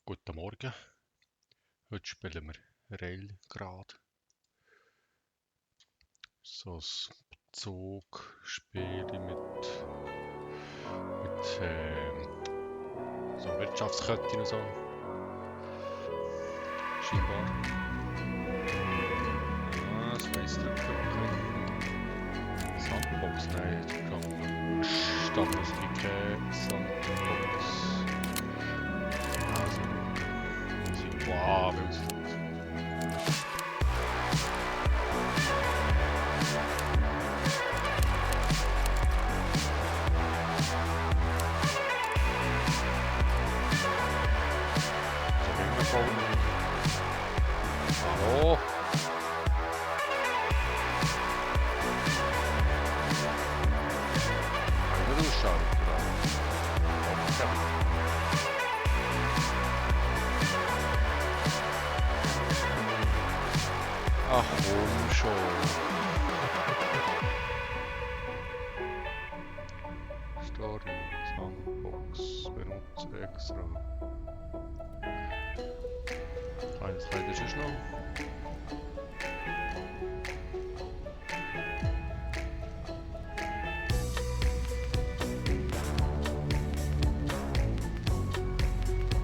Guten Morgen, heute spielen wir Railgrad. So ein Zugspiel mit so Wirtschaftsketten und so. Scheinbar. Ah, Space drücken, okay. Sandbox, nein, ich glaube, Stabilität, Sandbox. Also, wow, wie es Hallo? Kann ich nicht ausschauen, oder? Ach komm schon. Story, Sandbox, Benutzer extra. Eines leider schon noch.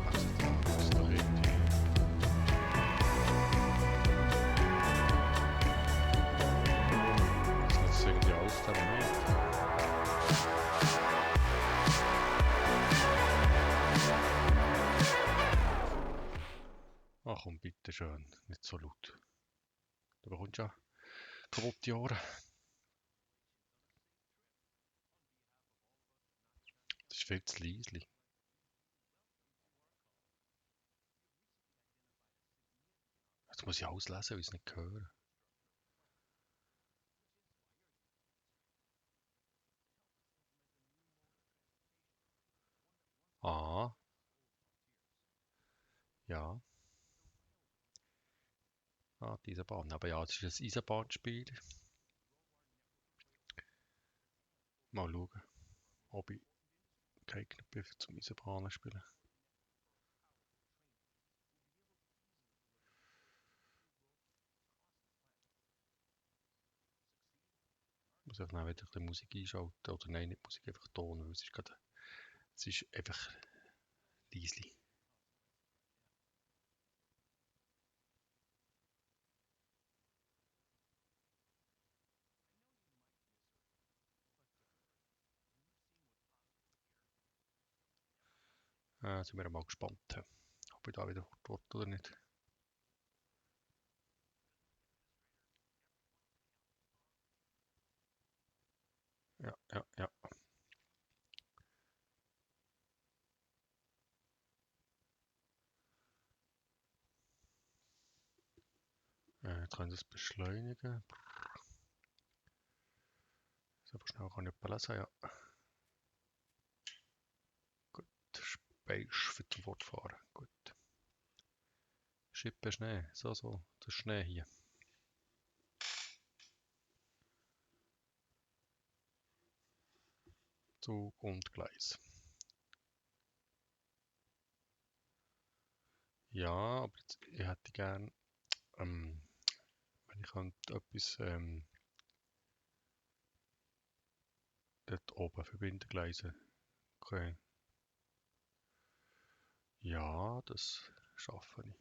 Also da muss doch irgendwie. Das nützt irgendwie alles dann nicht. Ach komm, bitte schön, nicht so laut. Du bekommst ja kaputte Ohren. Das ist viel zu leise. Jetzt muss ich auslesen, weil ich es nicht höre. Ah, ja. Ah, die Eisenbahn. Aber ja, das ist ein Eisenbahnspiel. Mal schauen, ob ich geeignet bin zum Eisenbahnen spielen. Ich muss einfach wieder ein bisschen Musik einschalten. Oder nein, nicht Musik, einfach Ton, weil es ist einfach leise. Sind wir mal gespannt, ob ich da wieder fort oder nicht. Ja, ja, ja. Jetzt können wir es beschleunigen. So schnell kann ich nicht lesen, ja. Gut, Space für zum Fortfahren. Gut. Schippe Schnee, so, das ist Schnee hier. Zug und Gleis. Ja, aber jetzt, ich hätte gern, wenn ich könnte etwas dort oben verbinden, Gleise. Okay. Ja, das schaffe ich.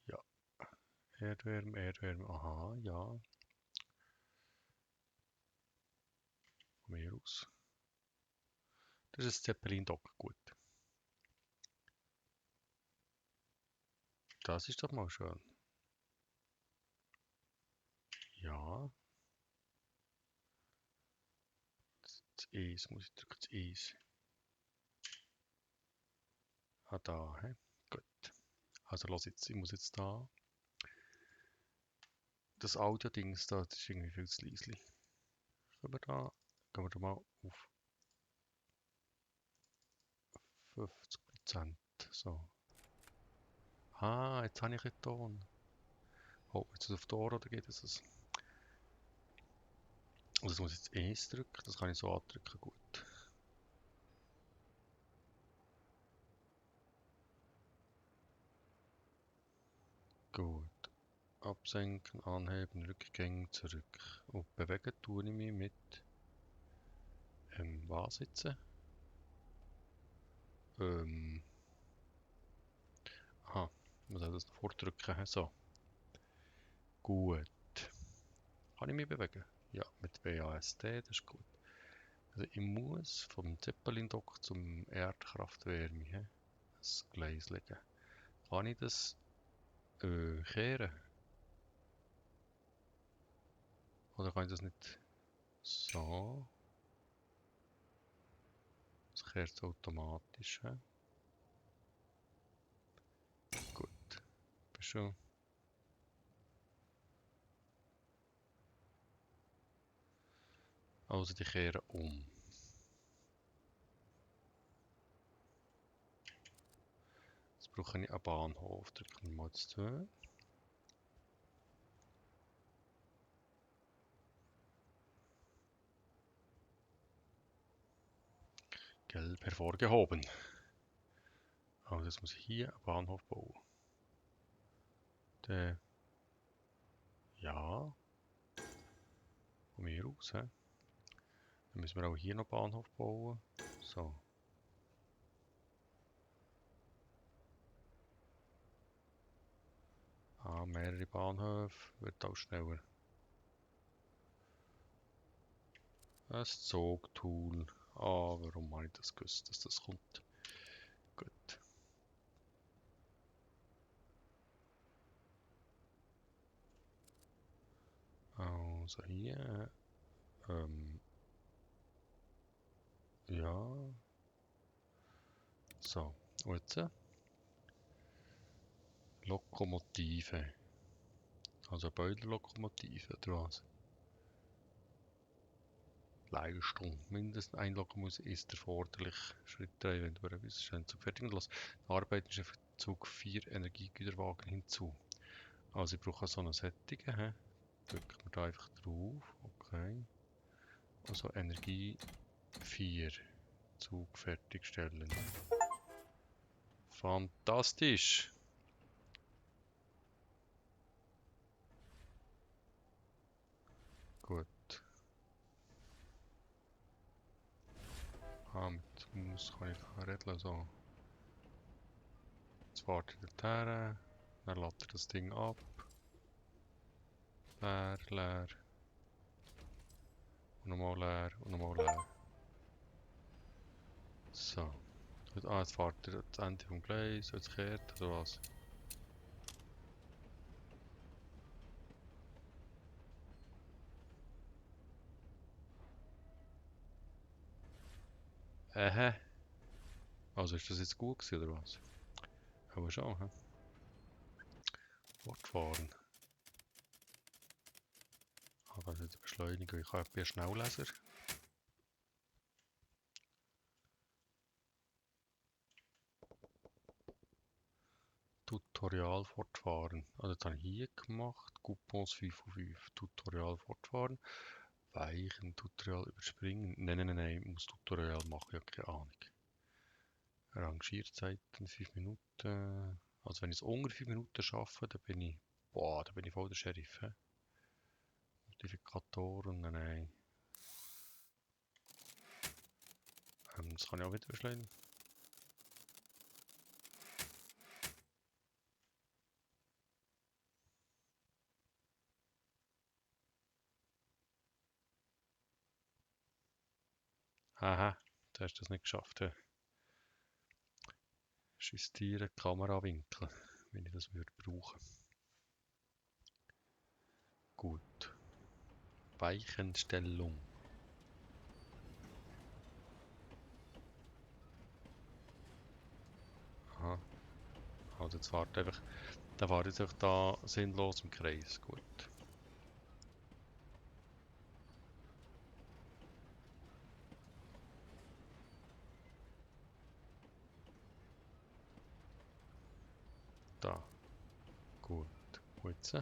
Ja, Erdwärme, aha, ja, von mir aus. Das ist Zeppelin-Dock, gut. Das ist doch mal schön. Ja, das Eis, muss ich drücken, das Eis. Ah, da, hä? Gut. Also los jetzt, ich muss jetzt da. Das Audio-Dings da, das ist irgendwie viel zu leise. Gehen wir da mal auf 50%. So. Ah, jetzt habe ich einen Ton. Oh, jetzt ist es auf die Ohr oder geht es? Also das muss ich jetzt Eis drücken, das kann ich so andrücken, gut. Gut. Absenken, anheben, Rückgänge, zurück. Und bewegen tue ich mich mit was jetzt? Aha, ich muss das noch vordrücken. So, gut. Kann ich mich bewegen? Ja, mit WASD, das ist gut. Also ich muss vom Zeppelin-Dock zum Erdkraftwärme das Gleis legen. Kann ich das kehren? Oder kann ich das nicht so? Das kehrt automatisch. Gut, bist schon. Also die kehren um. Jetzt brauche ich einen Bahnhof. Drücken wir mal das 2. Gelb hervorgehoben. Also jetzt muss ich hier einen Bahnhof bauen. Der, ja, von mir aus. Dann müssen wir auch hier noch Bahnhof bauen. So. Mehrere Bahnhöfe, wird auch schneller. Ein Zugtool. Warum habe ich das gewusst, dass das kommt? Gut. Also hier. Ja. So. Und jetzt Lokomotive. Also Boilerlokomotive oder was? Leistung. Mindestens ein Lokomotive ist erforderlich. Schritt 3, wenn du bist, einen Zug fertigen lässt. Arbeiten ist auf Zug 4 Energiegüterwagen hinzu. Also ich brauche so eine Sättige. Drücken wir da einfach drauf. Okay. Also Energie 4. Zug fertigstellen. Fantastisch. Gut. Mit Maus kann ich da redeln. So. Jetzt wartet er her. Dann lädt er das Ding ab. Leer, leer. Und nochmal leer und nochmal leer. So. Jetzt fährt er das Ende vom Gleis. Jetzt kehrt oder was? Also ist das jetzt gut gewesen, oder was? Aber schon, hä? Fortfahren. Aber nicht beschleunigen. Ich habe ja Schnellleser. Tutorial fortfahren. Also das habe ich hier gemacht. Coupons 5 von 5. Tutorial fortfahren. Weichen, Tutorial überspringen. Nein. Ich muss Tutorial machen. Ich habe keine Ahnung. Rangierzeiten 5 Minuten. Also wenn ich es unter 5 Minuten schaffe, dann bin ich. Boah, da bin ich voll der Sheriff. Multiplikatoren, nein. Das kann ich auch wieder beschleunigen. Aha, du hast das nicht geschafft. Justieren Kamerawinkel, wenn ich das würde brauchen. Gut. Weichenstellung. Aha. Also jetzt fährt einfach, der fährt jetzt einfach da sinnlos im Kreis. Gut. Da. Gut. Und jetzt?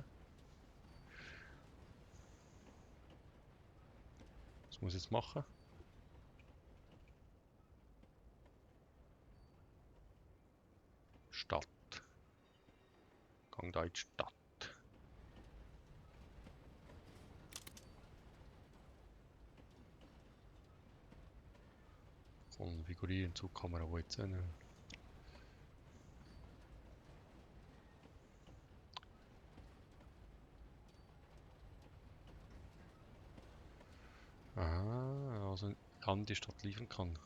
Was muss ich jetzt machen? Stadt. gehe da in die Stadt. Konfigurieren Zugkamera, wo jetzt hin? Ah, also an die Stadt liefern kann.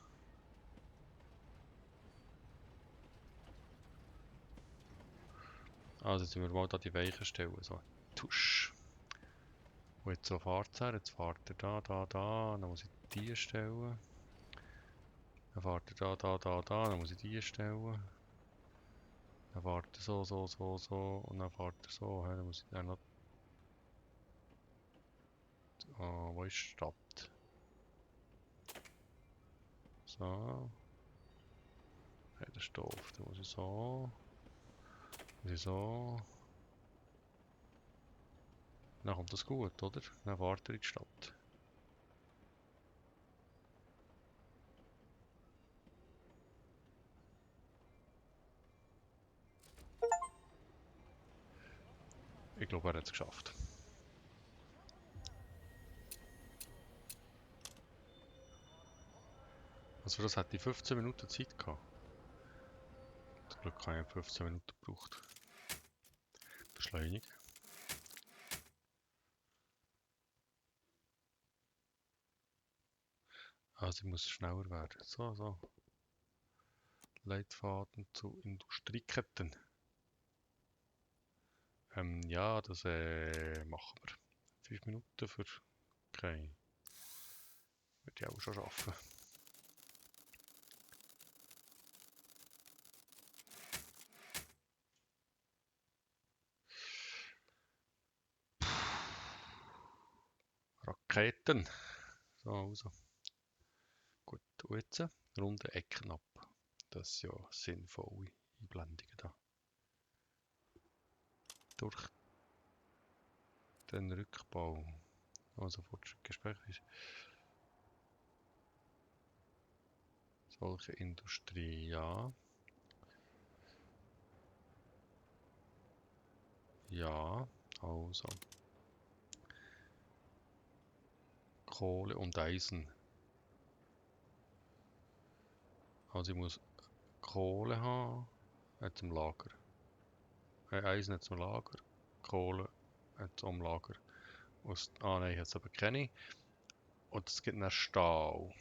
Also jetzt müssen wir mal da die Weichen stellen, so tusch. Und jetzt so fährt er, jetzt fährt er da, dann muss ich die stellen. Dann fährt er da, dann muss ich die stellen. Dann fährt er so, und dann fährt er so, dann muss ich dann noch... wo ist die Stadt? So. Ja, das ist doof, dann muss ich so... Dann kommt das gut, oder? Dann fährt er in die Stadt. Ich glaube, er hat es geschafft. Also für das hätte ich 15 Minuten Zeit gehabt. Zum Glück habe ich 15 Minuten gebraucht. Beschleunigen. Also ich muss schneller werden. So. Leitfaden zu Industrieketten. Ja, das machen wir. 5 Minuten für... Okay. Würde ich auch schon schaffen. Raketen. So, also. Gut, und jetzt runde Ecken ab. Das ist ja sinnvolle Einblendungen da. Durch den Rückbau. Also Fortschrittgespräch ist solche Industrie, ja. Ja, also Kohle und Eisen. Also ich muss Kohle haben, zum Lager. Eisen zum Lager, Kohle zum Lager. Nein, jetzt aber keine. Und es gibt einen Stahl.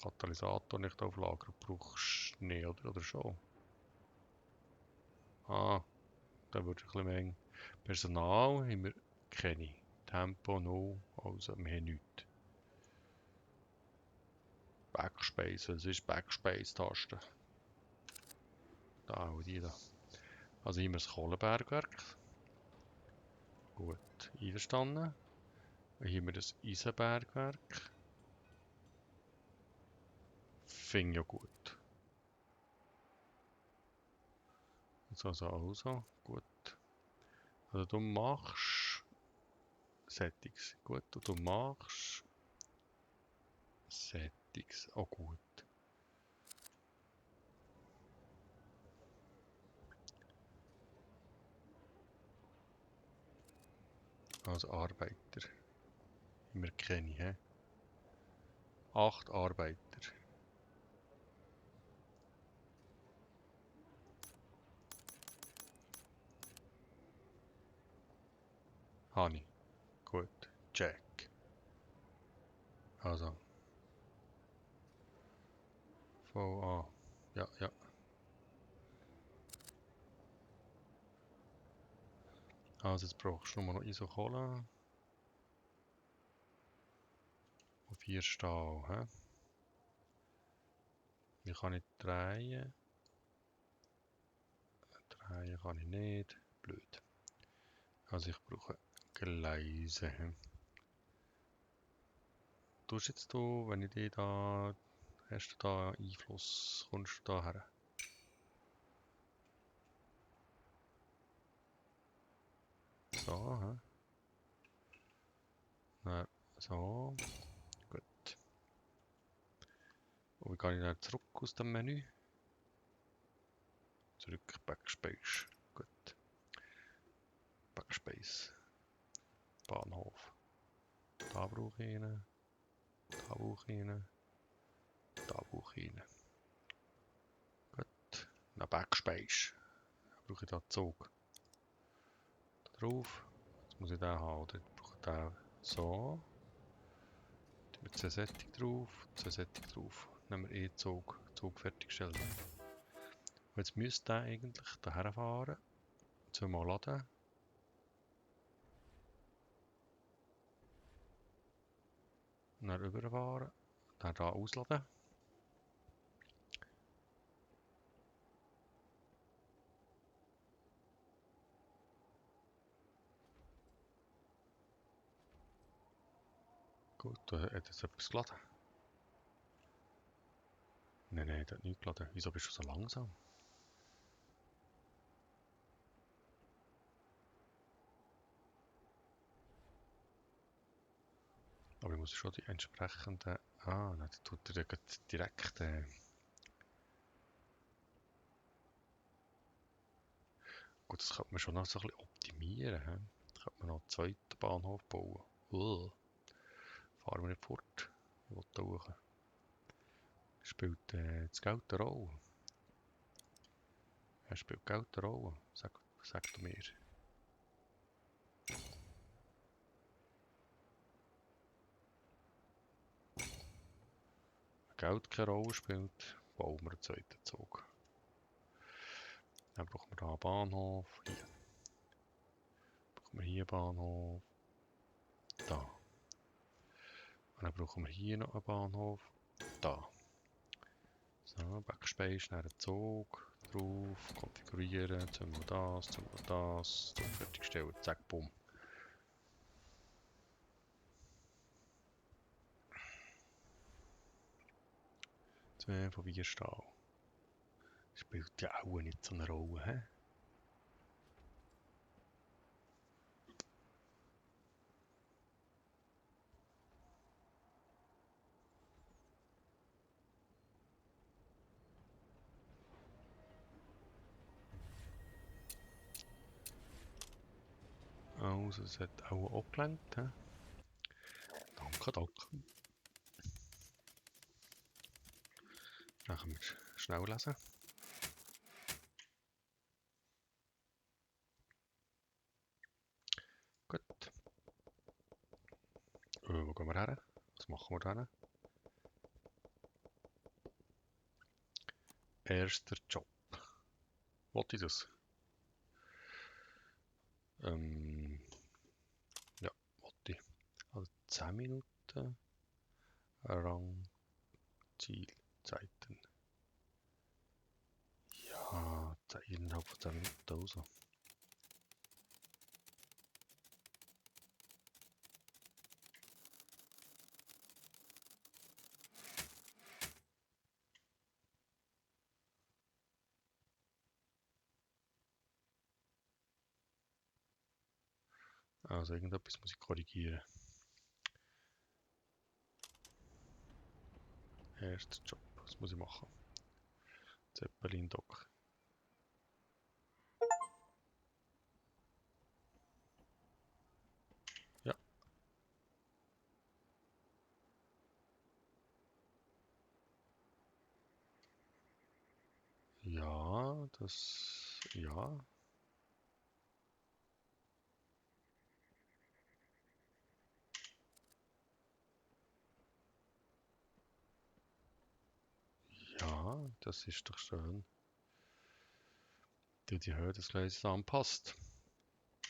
Katalysator nicht auf Lager, brauchst du nicht, oder schon? Ah, da wird ein bisschen eng. Personal haben wir keine. Tempo 0, also wir haben nichts. Backspace, was ist Backspace-Taste? Da, die da. Also hier haben wir das Kohlenbergwerk. Gut, einverstanden. Und hier haben wir das Eisenbergwerk. Finde ja gut. Also, gut. Also du machst Settings, gut. Und du machst Settings, auch gut. Also Arbeiter. Wir kennen, hä? 8 Arbeiter. Habe ich. Gut. Check. Also. VA. Ja. Also jetzt brauchst du nur noch Isokohle. Und 4 Stahl, hä? Hier kann ich drehen. Drehen kann ich nicht. Blöd. Also ich brauche Gleise. Tust jetzt du, wenn ich die da... Hast du da Einfluss? Kommst du da her? So, hä? Dann so. Gut. Und wie gehe ich dann zurück aus dem Menü? Zurück, Backspace. Gut. Backspace. Bahnhof. Da brauche ich ihn. Da brauche ich ihn. Da brauche ich ihn. Gut. Dann Backspace. Dann brauche ich da Zug. Da drauf. Jetzt muss ich den haben, oder? Ich brauche den so. Mit 2 Sättig drauf. 2 Sättig drauf. Nehmen wir Zug. Zug fertiggestellt. Und jetzt müsste der eigentlich daher fahren. Zweimal laden. Dann rüberfahren. Dann hier ausladen. Gut, da hat jetzt etwas geladen. Nein, der hat nichts geladen. Wieso bist du so langsam? Aber ich muss schon die entsprechenden... Ah, nein, das tut er direkt... Gut, das könnte man schon noch so ein bisschen optimieren. He? Da könnte man noch einen zweiten Bahnhof bauen. Fahren wir nicht fort. Ich will da hoch. Spielt das Geld eine Rolle? Er spielt Geld eine Rolle, sagt er mir. Wenn Geld keine Rolle spielt, bauen wir einen zweiten Zug. Dann brauchen wir hier einen Bahnhof. Hier. Brauchen wir hier einen Bahnhof. Da. Und dann brauchen wir hier noch einen Bahnhof. Da. So, Backspace, dann einen Zug. Drauf, konfigurieren, zweimal das, Zug fertigstellen, zack, bumm. Zwei von Wierstahl. Spielt ja auch nicht so eine Rolle, hä? Also, es hat auch abgelenkt, hä? Danke, danke. Dann können wir schnell lesen. Gut. Wo gehen wir her? Was machen wir dann? Erster Job. Wollte ich das? Ja, wollte ich. Also 10 Minuten. Rang, Zielzeiten. Ja, innerhalb von 10 Minuten also. Also irgendetwas muss ich korrigieren. Erster Job. Was muss ich machen? Zeppelin-Dock. Ja. Ja, das... Ja. Ja, das ist doch schön. Die Höhe des Gleises anpasst.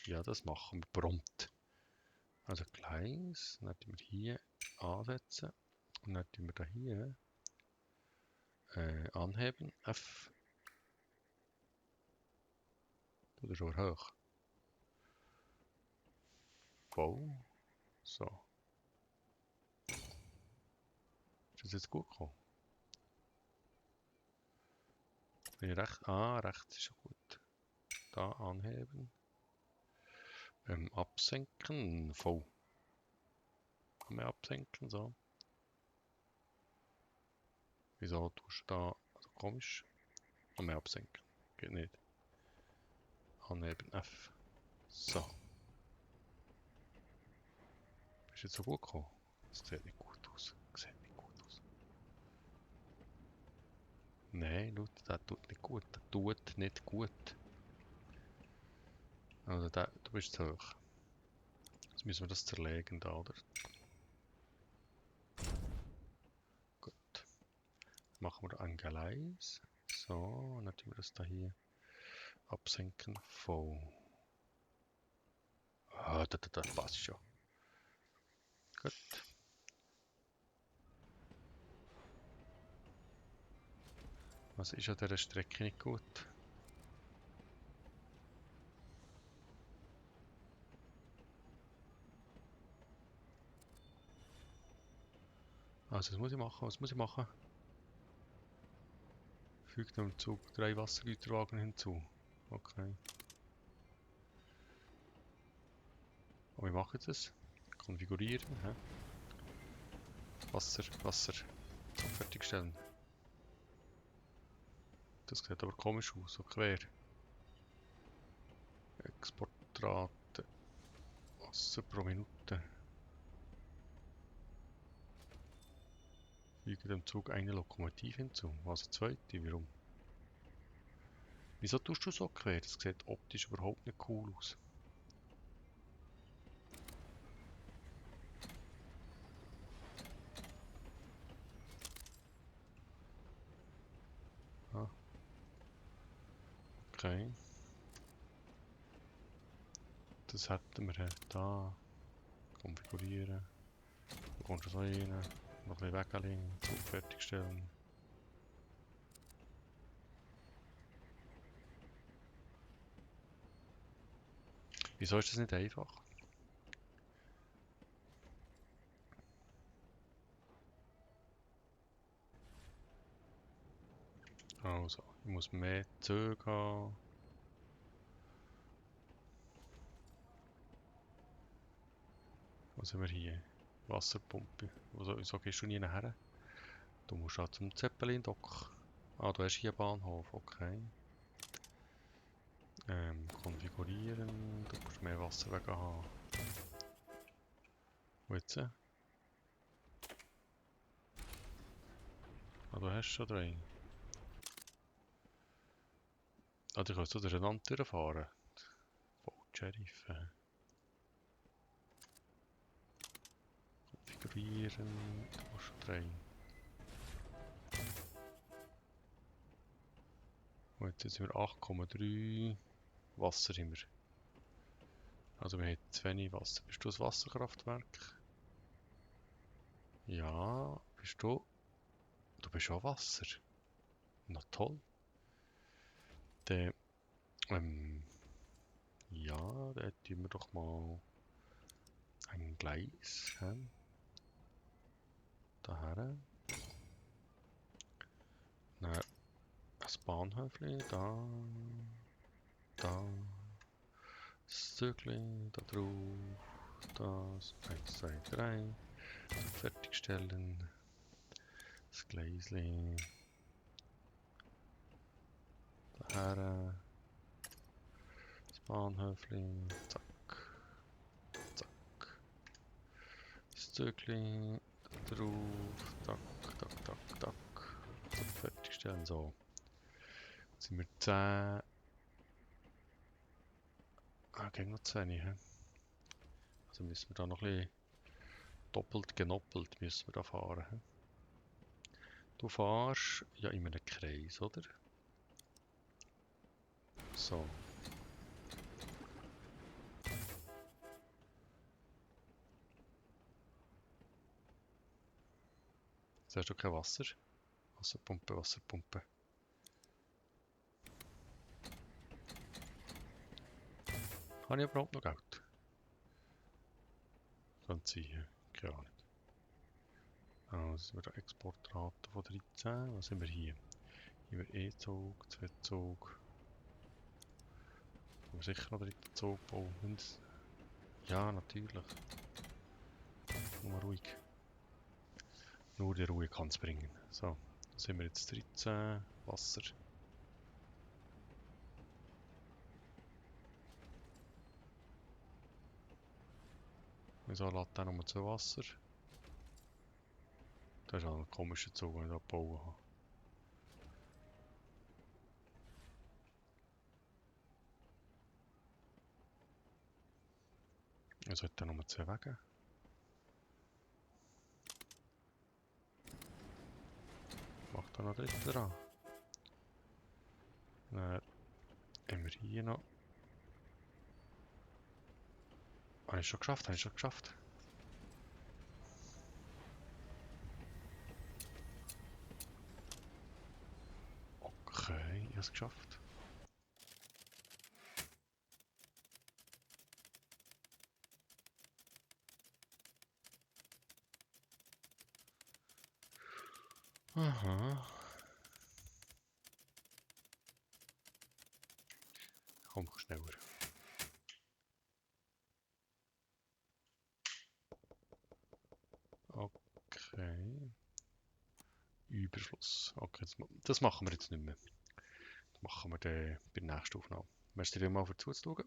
Ja, das machen wir prompt. Also Gleis, dann tun wir hier ansetzen und dann tun wir da hier anheben, F. Das ist schon hoch. Voll. So. Ist das jetzt gut gekommen? Bin ich recht? Ah, rechts ist schon gut. Da anheben. Absenken. Voll. Kann man absenken, so. Wieso tust du da? Also komisch. Kann man absenken. Geht nicht. Anheben F. So. Ist jetzt so gut gekommen? Das sieht nicht gut aus. Sieht nicht gut aus. Nein, schau, das tut nicht gut. Das tut nicht gut. Also du bist zu hoch. Jetzt müssen wir das zerlegen da, oder? Gut. Machen wir ein Gleis. So, dann tun wir das da hier absenken. Voll. Ah, das passt schon. Gut. Was ist an dieser Strecke nicht gut? Also, was muss ich machen? Was muss ich machen? Fügt dem Zug 3 Wassergüterwagen hinzu. Okay. Und wie mache ich das? Konfigurieren. Hä? Wasser. Zug fertigstellen. Das sieht aber komisch aus, so quer. Exportrate. Wasser pro Minute. Füge dem Zug eine Lokomotive hinzu. Also zweite, warum? Wieso tust du so quer? Das sieht optisch überhaupt nicht cool aus. Ah, okay. Das hätten wir da. Konfigurieren. Du kommst so rein. Noch ein bisschen weglegen. Zug fertigstellen. Wieso ist das nicht einfach? Also, ich muss mehr Züge haben. Was haben wir hier? Wasserpumpe. Wieso gehst du nie nachher? Du musst auch zum Zeppelin-Dock. Ah, du hast hier einen Bahnhof, okay. Konfigurieren. Du musst mehr Wasserwege haben. Wo jetzt? Ah, du hast schon drei. Ah, du kannst so durcheinander durchfahren. Voll Sheriff. Konfigurieren. Du hast schon drei. Und jetzt sind wir 8,3 Wasser haben wir. Also wir haben zu wenig Wasser. Bist du ein Wasserkraftwerk? Ja, bist du? Du bist auch Wasser. Na toll. Dann, ja, dann tun wir doch mal ein Gleis. Daher. Dann ein Bahnhöfli. Da. Das Zügli. Da drauf. Das. 1, 2, 3. Fertigstellen. Das Gleisli. Daher. Das Bahnhöfli. Zack. Zack. Das Zügli. Da drauf. Tack, tack, tack, tack. So, fertigstellen. So. Jetzt sind wir 10. Ah, gehen noch 10. He? Also müssen wir da noch ein bisschen doppelt genoppelt müssen wir da fahren. He? Du fährst ja in einem Kreis, oder? So. Jetzt hast du kein Wasser. Wasserpumpe, Wasserpumpe. Habe ich überhaupt noch Geld? Könnte sein, keine Ahnung. Also sind wir da Exportrate von 13. Was haben wir hier? Hier haben wir E-Zug, 2 Zug. Wir sicher noch 3 Zug bauen. Ja, natürlich. Nur ruhig. Nur die Ruhe kann es bringen. So, da sind wir jetzt 13. Wasser. Wieso lädt der nur zu Wasser? Das ist auch ein komischer Zug, den ich da gebaut habe. Wieso hat der nur 2 Wege? Macht er noch dritte dran? Dann haben wir hier noch. Habe ich schon geschafft, habe ich schon geschafft. Okay, ich habe es geschafft. Aha. Komm schneller. Okay. Überfluss. Okay, das machen wir jetzt nicht mehr. Das machen wir dann bei der nächsten Aufnahme. Merci dir mal für Zuzuschauen.